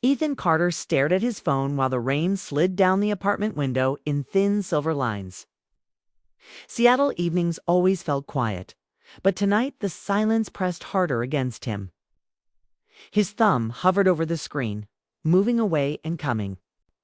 Ethan Carter stared at his phone while the rain slid down the apartment window in thin silver lines. Seattle evenings always felt quiet, but tonight the silence pressed harder against him. His thumb hovered over the screen, moving away and coming,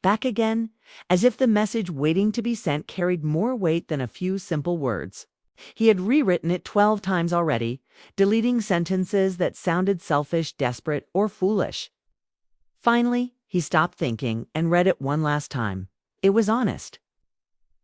back again, as if the message waiting to be sent carried more weight than a few simple words. He had rewritten it 12 times already, deleting sentences that sounded selfish, desperate, or foolish. Finally, he stopped thinking and read it one last time. It was honest.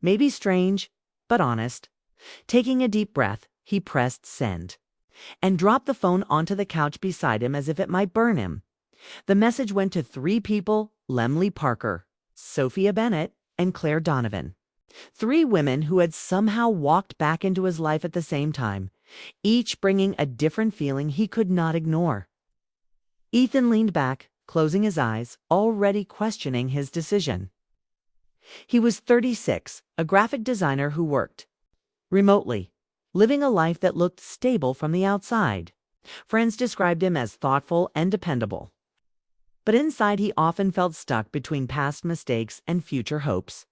Maybe strange, but honest. Taking a deep breath, he pressed send and dropped the phone onto the couch beside him as if it might burn him. The message went to 3 people: Lemley Parker, Sophia Bennett, and Claire Donovan. 3 women who had somehow walked back into his life at the same time, each bringing a different feeling he could not ignore. Ethan leaned back, closing his eyes, already questioning his decision. He was 36, a graphic designer who worked remotely, living a life that looked stable from the outside. Friends described him as thoughtful and dependable. But inside he often felt stuck between past mistakes and future hopes.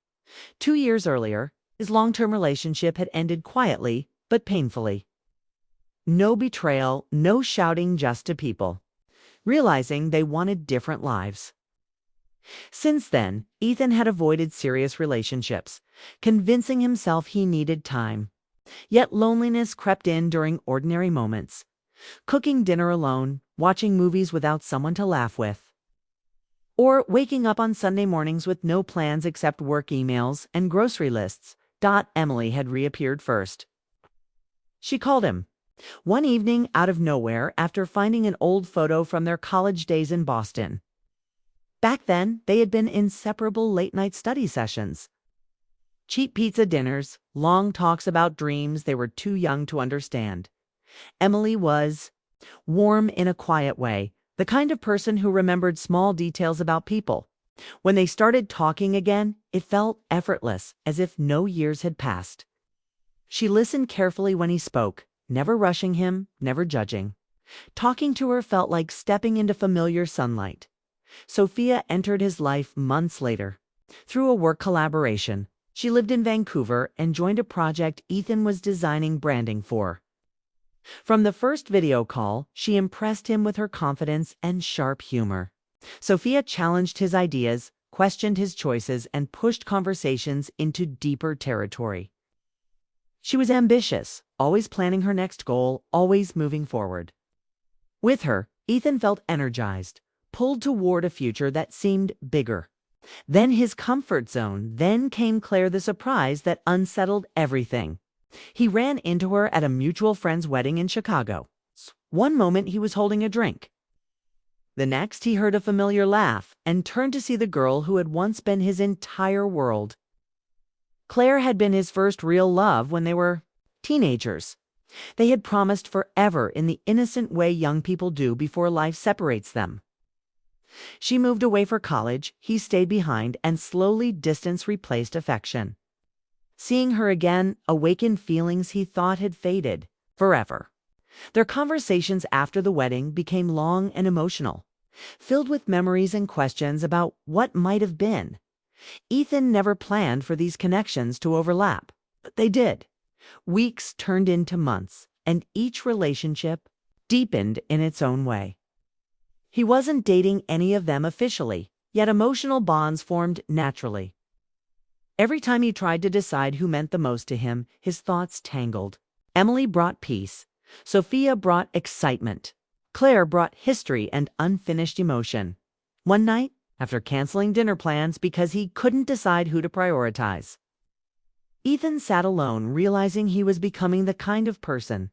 2 years earlier, his long-term relationship had ended quietly but painfully. No betrayal, no shouting, just to people, realizing they wanted different lives. Since then, Ethan had avoided serious relationships, convincing himself he needed time. Yet loneliness crept in during ordinary moments. Cooking dinner alone, watching movies without someone to laugh with, or waking up on Sunday mornings with no plans except work emails and grocery lists. Emily had reappeared first. She called him one evening out of nowhere after finding an old photo from their college days in Boston. Back then, they had been inseparable late-night study sessions. Cheap pizza dinners, long talks about dreams they were too young to understand. Emily was warm in a quiet way, the kind of person who remembered small details about people. When they started talking again, it felt effortless, as if no years had passed. She listened carefully when he spoke, never rushing him, never judging. Talking to her felt like stepping into familiar sunlight. Sophia entered his life months later, through a work collaboration. She lived in Vancouver and joined a project Ethan was designing branding for. From the first video call, she impressed him with her confidence and sharp humor. Sophia challenged his ideas, questioned his choices, and pushed conversations into deeper territory. She was ambitious, always planning her next goal, always moving forward. With her, Ethan felt energized, pulled toward a future that seemed bigger. Then his comfort zone, then came Claire, the surprise that unsettled everything. He ran into her at a mutual friend's wedding in Chicago. One moment he was holding a drink. The next he heard a familiar laugh and turned to see the girl who had once been his entire world. Claire had been his first real love when they were teenagers. They had promised forever in the innocent way young people do before life separates them. She moved away for college, he stayed behind, and slowly distance replaced affection. Seeing her again awakened feelings he thought had faded forever. Their conversations after the wedding became long and emotional, filled with memories and questions about what might have been. Ethan never planned for these connections to overlap, but they did. Weeks turned into months, and each relationship deepened in its own way. He wasn't dating any of them officially, yet emotional bonds formed naturally. Every time he tried to decide who meant the most to him, his thoughts tangled. Emily brought peace. Sophia brought excitement. Claire brought history and unfinished emotion. One night, after canceling dinner plans because he couldn't decide who to prioritize, Ethan sat alone, realizing he was becoming the kind of person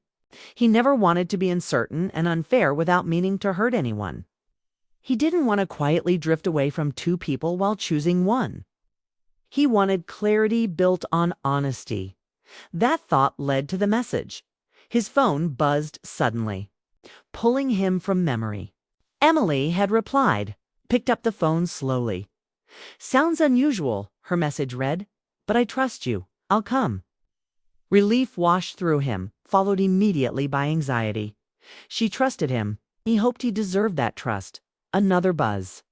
he never wanted to be uncertain and unfair without meaning to hurt anyone. He didn't want to quietly drift away from 2 people while choosing one. He wanted clarity built on honesty. That thought led to the message. His phone buzzed suddenly, pulling him from memory. Emily had replied, picked up the phone slowly. "Sounds unusual," her message read, "but I trust you. I'll come." Relief washed through him, followed immediately by anxiety. She trusted him. He hoped he deserved that trust. Another buzz.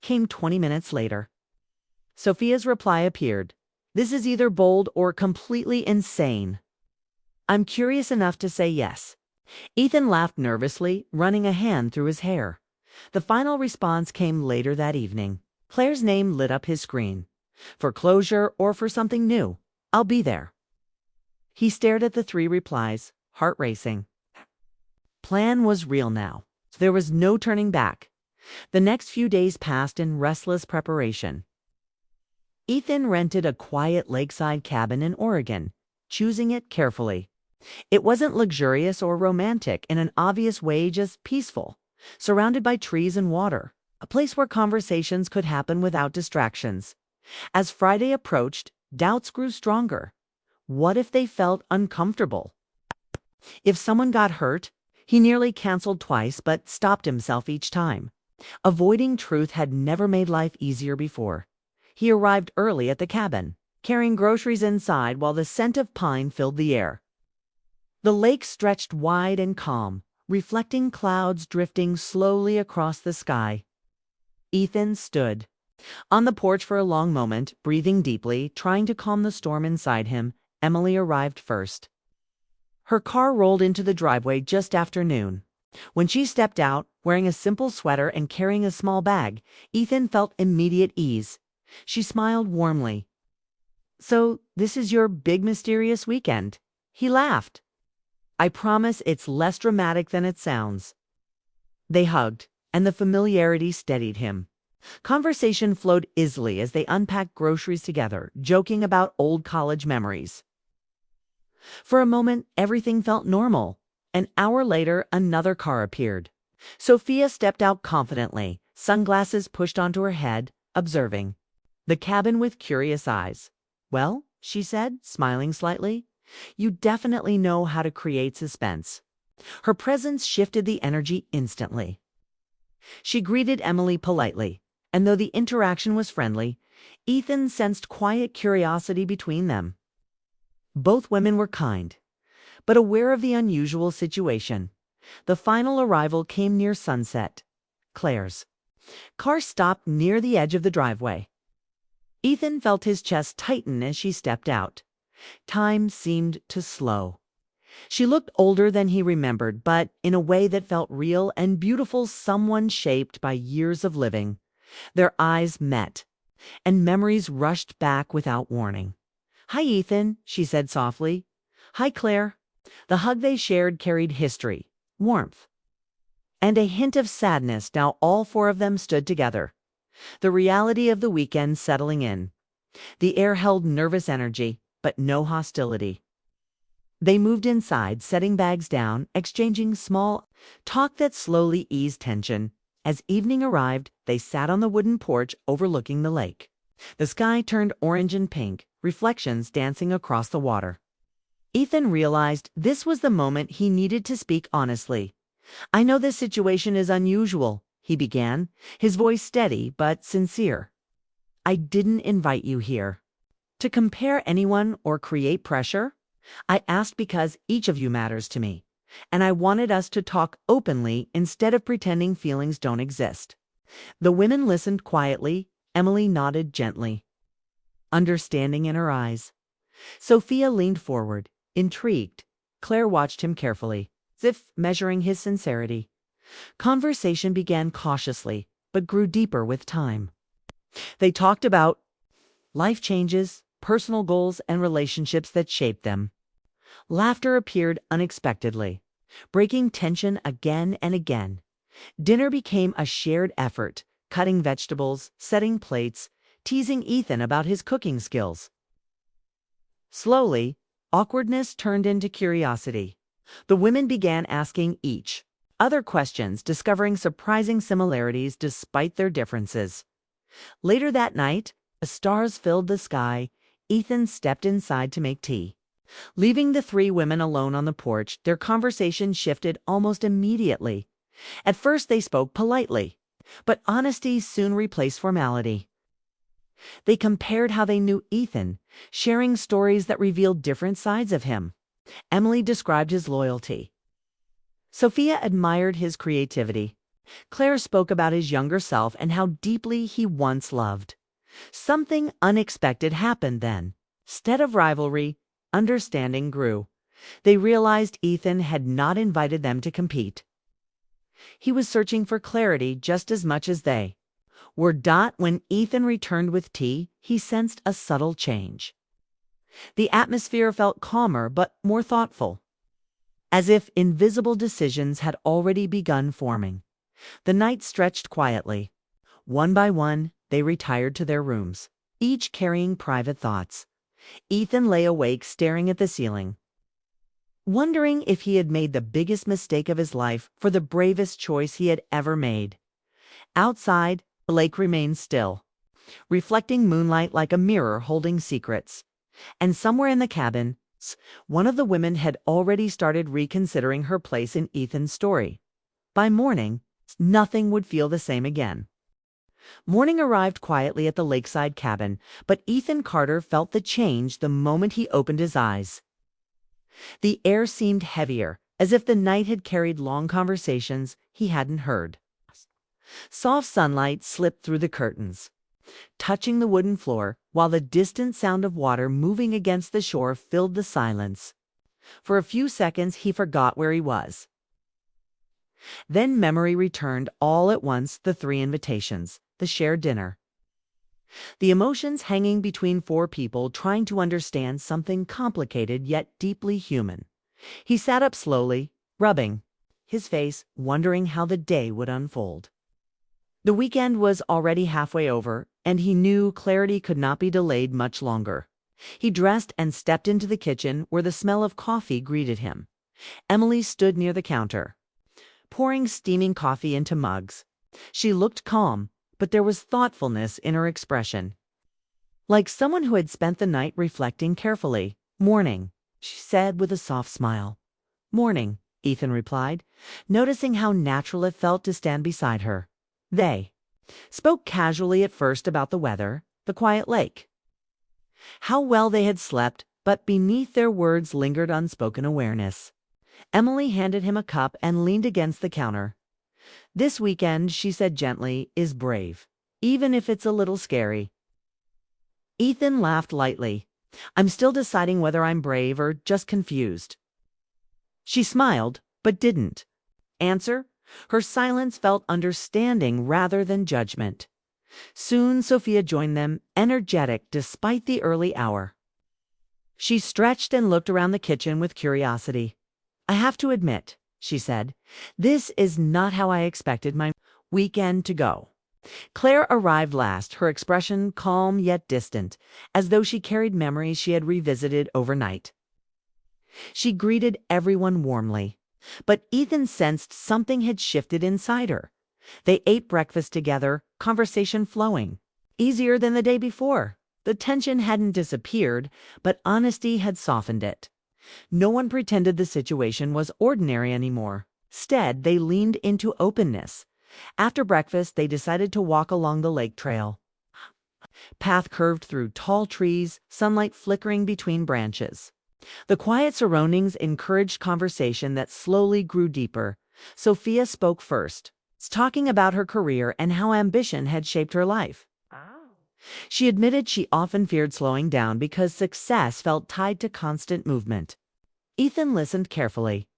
came 20 minutes later. Sophia's reply appeared. This is either bold or completely insane. I'm curious enough to say yes. Ethan laughed nervously, running a hand through his hair. The final response came later that evening. Claire's name lit up his screen. For closure or for something new, I'll be there. He stared at the 3 replies, heart racing. Plan was real now. There was no turning back. The next few days passed in restless preparation. Ethan rented a quiet lakeside cabin in Oregon, choosing it carefully. It wasn't luxurious or romantic in an obvious way, just peaceful, surrounded by trees and water, a place where conversations could happen without distractions. As Friday approached, doubts grew stronger. What if they felt uncomfortable? If someone got hurt? He nearly canceled twice, but stopped himself each time. Avoiding truth had never made life easier before. He arrived early at the cabin, carrying groceries inside while the scent of pine filled the air. The lake stretched wide and calm, reflecting clouds drifting slowly across the sky. Ethan stood on the porch for a long moment, breathing deeply, trying to calm the storm inside him. Emily arrived first. Her car rolled into the driveway just after noon. When she stepped out, wearing a simple sweater and carrying a small bag, Ethan felt immediate ease. She smiled warmly. So, this is your big mysterious weekend? He laughed. I promise it's less dramatic than it sounds. They hugged, and the familiarity steadied him. Conversation flowed easily as they unpacked groceries together, joking about old college memories. For a moment, everything felt normal. An hour later, another car appeared. Sophia stepped out confidently, sunglasses pushed onto her head, observing the cabin with curious eyes. Well, she said, smiling slightly, you definitely know how to create suspense. Her presence shifted the energy instantly. She greeted Emily politely, and though the interaction was friendly, Ethan sensed quiet curiosity between them. Both women were kind, but aware of the unusual situation. The final arrival came near sunset. Claire's car stopped near the edge of the driveway. Ethan felt his chest tighten as she stepped out. Time seemed to slow. She looked older than he remembered, but in a way that felt real and beautiful, someone shaped by years of living. Their eyes met, and memories rushed back without warning. Hi, Ethan, she said softly. Hi, Claire. The hug they shared carried history, warmth, and a hint of sadness. Now all 4 of them stood together. The reality of the weekend settling in. The air held nervous energy, but no hostility. They moved inside, setting bags down, exchanging small talk that slowly eased tension. As evening arrived, they sat on the wooden porch overlooking the lake. The sky turned orange and pink, reflections dancing across the water. Ethan realized this was the moment he needed to speak honestly. I know this situation is unusual, he began, his voice steady but sincere. I didn't invite you here to compare anyone or create pressure. I asked because each of you matters to me, and I wanted us to talk openly instead of pretending feelings don't exist. The women listened quietly. Emily nodded gently, understanding in her eyes. Sophia leaned forward, intrigued. Claire watched him carefully, as if measuring his sincerity. Conversation began cautiously, but grew deeper with time. They talked about life changes, personal goals, and relationships that shaped them. Laughter appeared unexpectedly, breaking tension again and again. Dinner became a shared effort, cutting vegetables, setting plates, teasing Ethan about his cooking skills. Slowly, awkwardness turned into curiosity. The women began asking each other questions, discovering surprising similarities despite their differences. Later that night, as stars filled the sky, Ethan stepped inside to make tea. Leaving the 3 women alone on the porch, their conversation shifted almost immediately. At first they spoke politely, but honesty soon replaced formality. They compared how they knew Ethan, sharing stories that revealed different sides of him. Emily described his loyalty. Sophia admired his creativity, Claire spoke about his younger self and how deeply he once loved. Something unexpected happened then. Instead of rivalry, understanding grew. They realized Ethan had not invited them to compete. He was searching for clarity just as much as they were. When Ethan returned with tea, he sensed a subtle change. The atmosphere felt calmer but more thoughtful, as if invisible decisions had already begun forming. The night stretched quietly. One by one, they retired to their rooms, each carrying private thoughts. Ethan lay awake staring at the ceiling, wondering if he had made the biggest mistake of his life for the bravest choice he had ever made. Outside, the lake remained still, reflecting moonlight like a mirror holding secrets. And somewhere in the cabin, one of the women had already started reconsidering her place in Ethan's story. By morning, nothing would feel the same again. Morning arrived quietly at the lakeside cabin, but Ethan Carter felt the change the moment he opened his eyes. The air seemed heavier, as if the night had carried long conversations he hadn't heard. Soft sunlight slipped through the curtains, touching the wooden floor, while the distant sound of water moving against the shore filled the silence. For a few seconds he forgot where he was. Then memory returned all at once: the 3 invitations, the shared dinner. The emotions hanging between 4 people trying to understand something complicated yet deeply human. He sat up slowly, rubbing his face, wondering how the day would unfold. The weekend was already halfway over, and he knew clarity could not be delayed much longer. He dressed and stepped into the kitchen, where the smell of coffee greeted him. Emily stood near the counter, pouring steaming coffee into mugs. She looked calm, but there was thoughtfulness in her expression, like someone who had spent the night reflecting carefully. "Morning," she said with a soft smile. "Morning," Ethan replied, noticing how natural it felt to stand beside her. They spoke casually at first about the weather, the quiet lake, how well they had slept, but beneath their words lingered unspoken awareness. Emily handed him a cup and leaned against the counter. "This weekend," she said gently, "is brave, even if it's a little scary." Ethan laughed lightly. "I'm still deciding whether I'm brave or just confused." She smiled, but didn't answer. Her silence felt understanding rather than judgment. Soon Sophia joined them, energetic despite the early hour. She stretched and looked around the kitchen with curiosity. "I have to admit," she said, "this is not how I expected my weekend to go." Claire arrived last, her expression calm yet distant, as though she carried memories she had revisited overnight. She greeted everyone warmly, but Ethan sensed something had shifted inside her. They ate breakfast together, conversation flowing, easier than the day before. The tension hadn't disappeared, but honesty had softened it. No one pretended the situation was ordinary anymore. Instead, they leaned into openness. After breakfast, they decided to walk along the lake trail. Path curved through tall trees, sunlight flickering between branches. The quiet surroundings encouraged conversation that slowly grew deeper. Sophia spoke first, talking about her career and how ambition had shaped her life. She admitted she often feared slowing down because success felt tied to constant movement. Ethan listened carefully.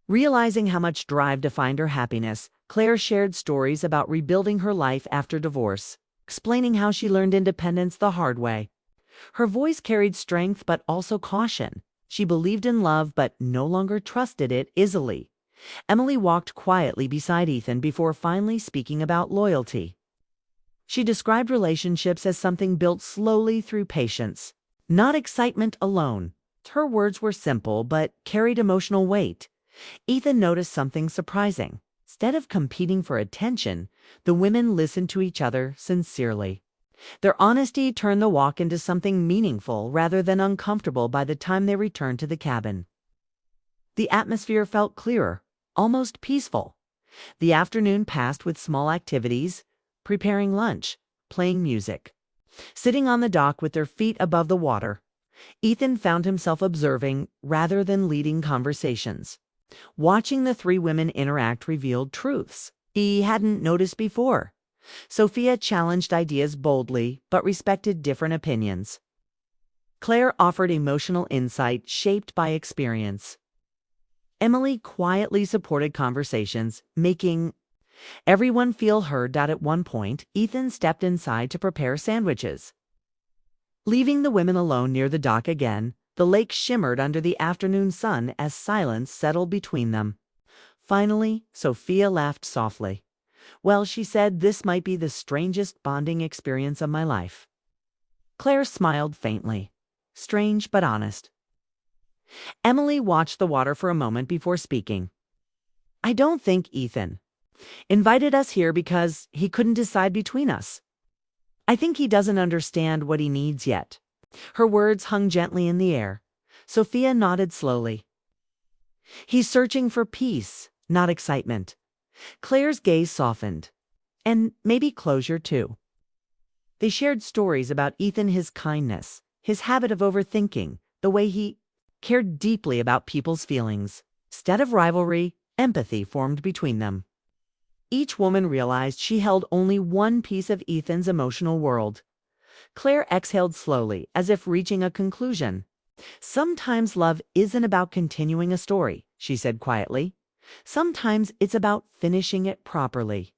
Realizing how much drive defined her happiness, Claire shared stories about rebuilding her life after divorce, explaining how she learned independence the hard way. Her voice carried strength but also caution. She believed in love but no longer trusted it easily. Emily walked quietly beside Ethan before finally speaking about loyalty. She described relationships as something built slowly through patience, not excitement alone. Her words were simple but carried emotional weight. Ethan noticed something surprising. Instead of competing for attention, the women listened to each other sincerely. Their honesty turned the walk into something meaningful rather than uncomfortable by the time they returned to the cabin. The atmosphere felt clearer, almost peaceful. The afternoon passed with small activities, preparing lunch, playing music, sitting on the dock with their feet above the water. Ethan found himself observing rather than leading conversations. Watching the 3 women interact revealed truths. he hadn't noticed before. Sophia challenged ideas boldly, but respected different opinions. Claire offered emotional insight shaped by experience. Emily quietly supported conversations, making everyone feel heard. At one point, Ethan stepped inside to prepare sandwiches. Leaving the women alone near the dock again, the lake shimmered under the afternoon sun as silence settled between them. Finally, Sophia laughed softly. Well, she said, this might be the strangest bonding experience of my life. Claire smiled faintly. Strange but honest. Emily watched the water for a moment before speaking. I don't think Ethan invited us here because he couldn't decide between us. I think he doesn't understand what he needs yet. Her words hung gently in the air. Sophia nodded slowly. He's searching for peace, not excitement. Claire's gaze softened. And maybe closure, too. They shared stories about Ethan, his kindness, his habit of overthinking, the way he cared deeply about people's feelings. Instead of rivalry, empathy formed between them. Each woman realized she held only one piece of Ethan's emotional world. Claire exhaled slowly, as if reaching a conclusion. Sometimes love isn't about continuing a story, she said quietly. Sometimes it's about finishing it properly.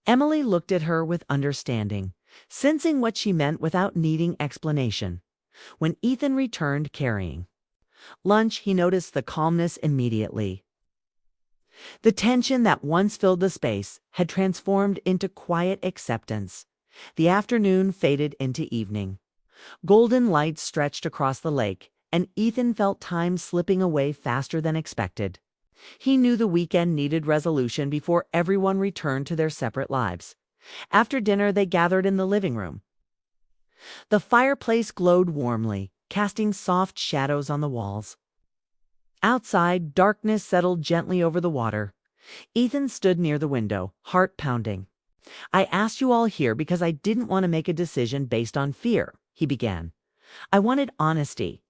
Emily looked at her with understanding, sensing what she meant without needing explanation. When Ethan returned carrying lunch, he noticed the calmness immediately. The tension that once filled the space had transformed into quiet acceptance. The afternoon faded into evening. Golden lights stretched across the lake, and Ethan felt time slipping away faster than expected. He knew the weekend needed resolution before everyone returned to their separate lives. After dinner, they gathered in the living room. The fireplace glowed warmly, casting soft shadows on the walls. Outside, darkness settled gently over the water. Ethan stood near the window, heart pounding. I asked you all here because I didn't want to make a decision based on fear, he began. I wanted honesty.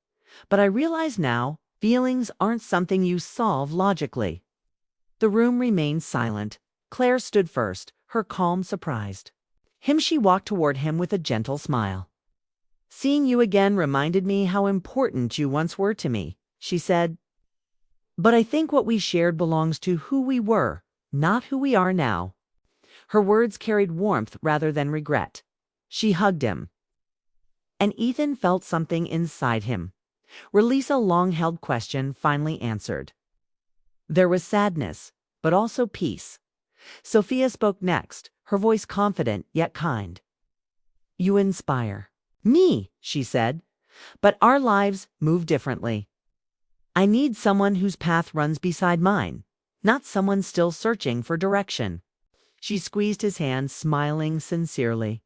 But I realize now, feelings aren't something you solve logically. The room remained silent. Claire stood first, her calm surprised. She walked toward him with a gentle smile. Seeing you again reminded me how important you once were to me, she said. But I think what we shared belongs to who we were, not who we are now. Her words carried warmth rather than regret. She hugged him. And Ethan felt something inside him. Release a long-held question finally answered. There was sadness, but also peace. Sophia spoke next, her voice confident yet kind. You inspire me, she said, but our lives move differently. I need someone whose path runs beside mine, not someone still searching for direction. She squeezed his hand, smiling sincerely.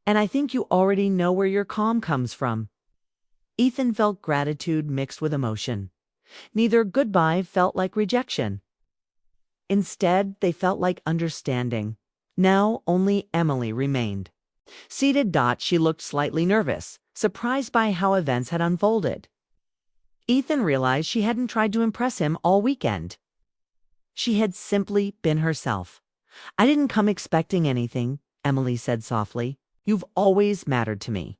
And I think you already know where your calm comes from. Ethan felt gratitude mixed with emotion. Neither goodbye felt like rejection. Instead, they felt like understanding. Now only Emily remained. Seated, she looked slightly nervous, surprised by how events had unfolded. Ethan realized she hadn't tried to impress him all weekend. She had simply been herself. I didn't come expecting anything, Emily said softly. You've always mattered to me.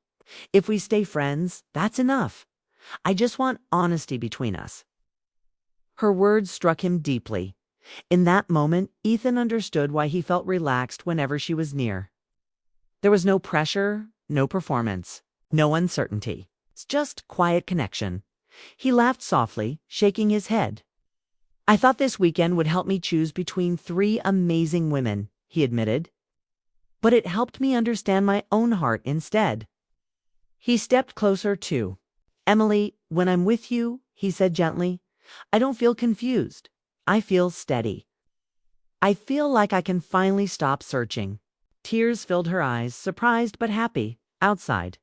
If we stay friends, that's enough. I just want honesty between us. Her words struck him deeply. In that moment, Ethan understood why he felt relaxed whenever she was near. There was no pressure, no performance, no uncertainty. It's just quiet connection. He laughed softly, shaking his head. I thought this weekend would help me choose between 3 amazing women, he admitted. But it helped me understand my own heart instead. He stepped closer too. Emily, when I'm with you, he said gently, I don't feel confused. I feel steady. I feel like I can finally stop searching. Tears filled her eyes, surprised but happy. Outside,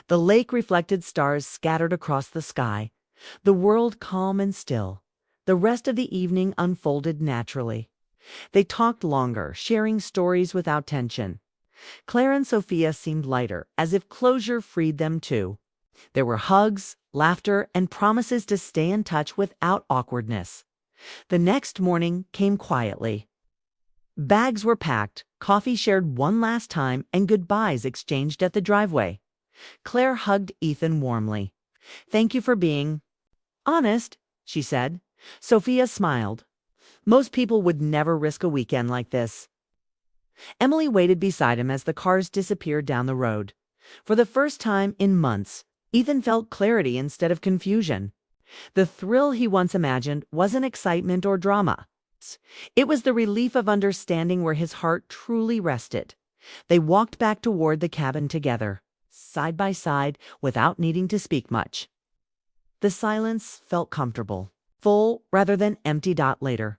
the lake reflected stars scattered across the sky, the world calm and still. The rest of the evening unfolded naturally. They talked longer, sharing stories without tension. Claire and Sophia seemed lighter, as if closure freed them too. There were hugs, laughter, and promises to stay in touch without awkwardness. The next morning came quietly. Bags were packed, coffee shared one last time, and goodbyes exchanged at the driveway. Claire hugged Ethan warmly. "Thank you for being honest," she said. Sophia smiled. Most people would never risk a weekend like this. Emily waited beside him as the cars disappeared down the road. For the first time in months, Ethan felt clarity instead of confusion. The thrill he once imagined wasn't excitement or drama. It was the relief of understanding where his heart truly rested. They walked back toward the cabin together, side by side, without needing to speak much. The silence felt comfortable, full rather than empty. Later,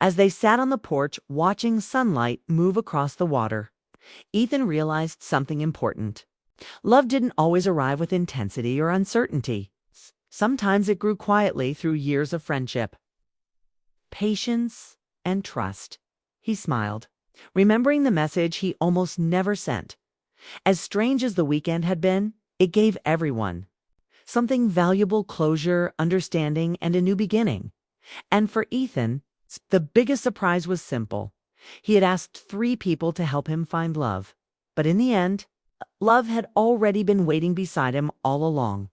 as they sat on the porch watching sunlight move across the water, Ethan realized something important. Love didn't always arrive with intensity or uncertainty. Sometimes it grew quietly through years of friendship. Patience and trust. He smiled, remembering the message he almost never sent. As strange as the weekend had been, it gave everyone something valuable: closure, understanding, and a new beginning. And for Ethan, the biggest surprise was simple. He had asked 3 people to help him find love. But in the end, love had already been waiting beside him all along.